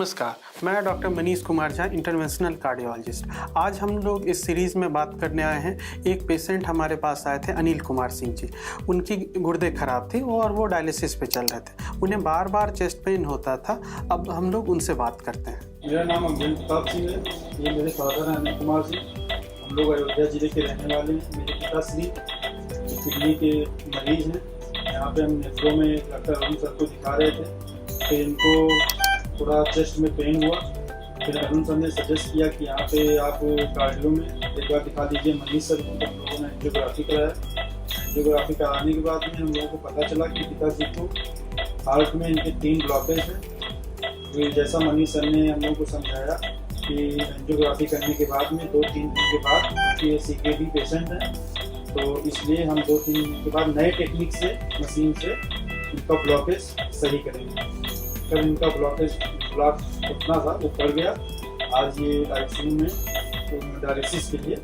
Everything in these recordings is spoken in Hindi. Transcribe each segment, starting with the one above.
नमस्कार, मैं doctor Manish Kumar Jha, interventional cardiologist. आज हम लोग इस सीरीज़ में बात करने आए हैं। एक पेशेंट हमारे पास आए थे, अनिल कुमार सिंह जी। उनकी गुर्दे खराब थी और वो डायलिसिस पे चल रहे थे। उन्हें बार बार चेस्ट पेन होता था। अब हम लोग उनसे बात करते हैं। मेरा नाम अमजद प्रताप सिंह है। ये मेरे फादर हैं अनिल कुमार सिंह। हम लोग अयोध्या जिले के रहने वाले हैं। मेरे पिताश्री किडनी के मरीज़ हैं। यहाँ पे हम नेफ्रो में डॉक्टर अरुण सर को दिखा रहे थे, तो इनको थोड़ा चेस्ट में पेन हुआ। फिर अरुण सर ने सजेस्ट किया कि यहाँ पे आप कार्डियो में एक बार दिखा दीजिए मनीष सर को। हम लोगों ने एंजियोग्राफी कराया। एंजियोग्राफी कराने के बाद में हम लोगों को पता चला कि पिताजी को हार्ट में इनके 3 ब्लॉकेज हैं। तो जैसा मनीष सर ने हम लोगों को समझाया कि एंजियोग्राफी करने के बाद में 2-3 दिन के बाद, क्योंकि ये CKD पेशेंट हैं, तो इसलिए हम 2-3 दिन के बाद नए टेक्निक से, मशीन से इनका ब्लॉकेज सही करेंगे। कल इनका ब्लॉक उतना था, वो पड़ गया। आज ये ICU में तो डायलिसिस के लिए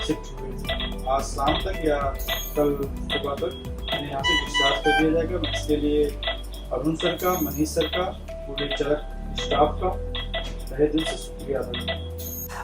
शिफ्ट हुए। आज शाम तक या कल सुबह तक इन्हें यहाँ से डिस्चार्ज कर दिया जाएगा। इसके लिए अरुण सर का, मनीष सर का, पूरे चरक स्टाफ का तहे दिल से शुक्रिया अदा करता हूं।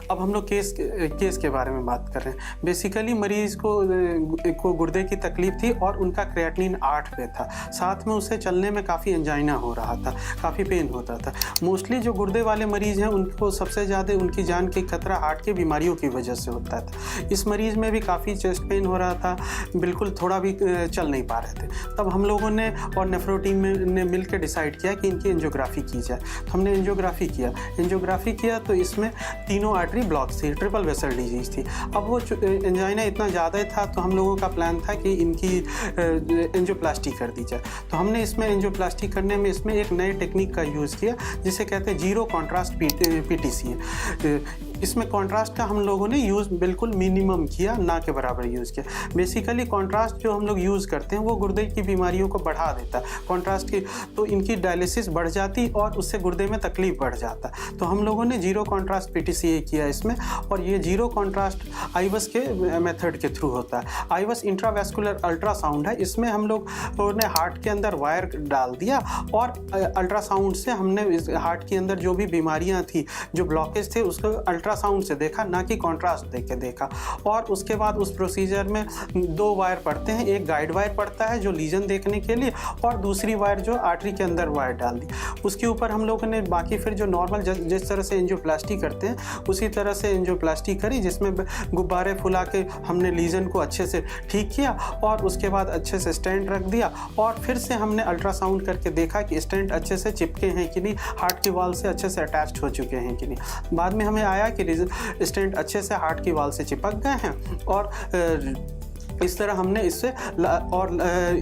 अब हम लोग केस के बारे में बात कर रहे हैं। बेसिकली मरीज़ को गुर्दे की तकलीफ थी और उनका क्रिएटिनिन 8 पे था। साथ में उसे चलने में काफ़ी एंजाइना हो रहा था, काफ़ी पेन होता था। मोस्टली जो गुर्दे वाले मरीज़ हैं उनको सबसे ज़्यादा उनकी जान की खतरा हार्ट की बीमारियों की वजह से होता था। इस मरीज़ में भी काफ़ी चेस्ट पेन हो रहा था, बिल्कुल थोड़ा भी चल नहीं पा रहे थे। तब हम लोगों ने और नेफ्रो टीम ने मिल के डिसाइड किया कि इनकी एंजियोग्राफी की जाए। तो हमने एंजियोग्राफी किया तो इसमें तीनों आर्टरी ब्लॉक थी, ट्रिपल वेसल डिजीज थी। अब वो एंजाइना इतना ज़्यादा था तो हम लोगों का प्लान था कि इनकी एंजियोप्लास्टी कर दी जाए। तो हमने इसमें एंजियोप्लास्टी करने में इसमें एक नए टेक्निक का यूज़ किया जिसे कहते हैं जीरो कॉन्ट्रास्ट PTCA। इसमें कॉन्ट्रास्ट का हम लोगों ने यूज़ बिल्कुल मिनिमम किया, ना के बराबर यूज़ किया। बेसिकली कॉन्ट्रास्ट जो हम लोग यूज़ करते हैं वो गुर्दे की बीमारियों को बढ़ा देता है। कॉन्ट्रास्ट की तो इनकी डायलिसिस बढ़ जाती और उससे गुर्दे में तकलीफ बढ़ जाता। तो हम लोगों ने जीरो कॉन्ट्रास्ट PTCA किया इसमें। और ये जीरो कॉन्ट्रास्ट आईवस के मेथड के थ्रू होता है। आईवस इंट्रावेस्कुलर अल्ट्रासाउंड है। इसमें हम लोग ने हार्ट के अंदर वायर डाल दिया और अल्ट्रासाउंड से हमने इस हार्ट के अंदर जो भी बीमारियां थी, जो ब्लॉकेज थे, उसको अल्ट्रासाउंड से देखा, ना कि कॉन्ट्रास्ट दे के देखा। और उसके बाद उस प्रोसीजर में 2 वायर पड़ते हैं। एक गाइड वायर पड़ता है जो लीजन देखने के लिए, और दूसरी वायर जो आर्टरी के अंदर वायर डाल दी। उसके ऊपर हम लोगों ने बाकी फिर जो नॉर्मल जिस तरह से एंजियोप्लास्टी करते हैं उसी तरह से एंजियोप्लास्टी करी, जिसमें गुब्बारे फुला के हमने लीजन को अच्छे से ठीक किया और उसके बाद अच्छे से स्टेंट रख दिया। और फिर से हमने अल्ट्रासाउंड करके देखा कि स्टेंट अच्छे से चिपके हैं कि नहीं, हार्ट की वॉल से अच्छे से अटैच्ड हो चुके हैं कि नहीं। बाद में हमें आया कि स्टेंट अच्छे से हार्ट की वॉल से चिपक गए हैं। और इस तरह हमने इससे और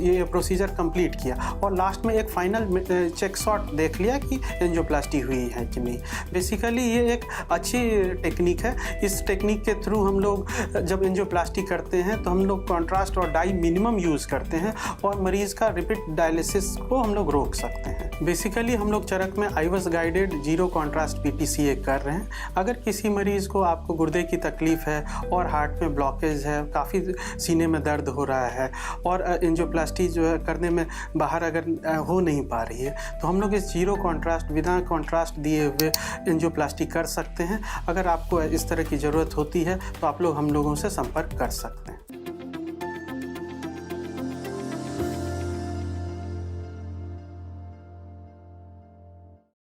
ये प्रोसीजर कंप्लीट किया और लास्ट में एक फाइनल चेक शॉट देख लिया कि एंजियोप्लास्टी हुई है कि नहीं। बेसिकली ये एक अच्छी टेक्निक है। इस टेक्निक के थ्रू हम लोग जब एंजियोप्लास्टी करते हैं तो हम लोग कॉन्ट्रास्ट और डाई मिनिमम यूज़ करते हैं और मरीज़ का रिपीट डायलिसिस को हम लोग रोक सकते हैं। बेसिकली हम लोग चरक में आईवस गाइडेड जीरो कॉन्ट्रास्ट PTCA कर रहे हैं। अगर किसी मरीज़ को आपको गुर्दे की तकलीफ है और हार्ट में ब्लॉकेज है, काफ़ी सीने में दर्द हो रहा है और एंजियोप्लास्टी जो है करने में बाहर अगर हो नहीं पा रही है, तो हम लोग इस जीरो कॉन्ट्रास्ट, बिना कॉन्ट्रास्ट दिए हुए एंजियोप्लास्टी कर सकते हैं। अगर आपको इस तरह की ज़रूरत होती है तो आप लोग हम लोगों से संपर्क कर सकते हैं।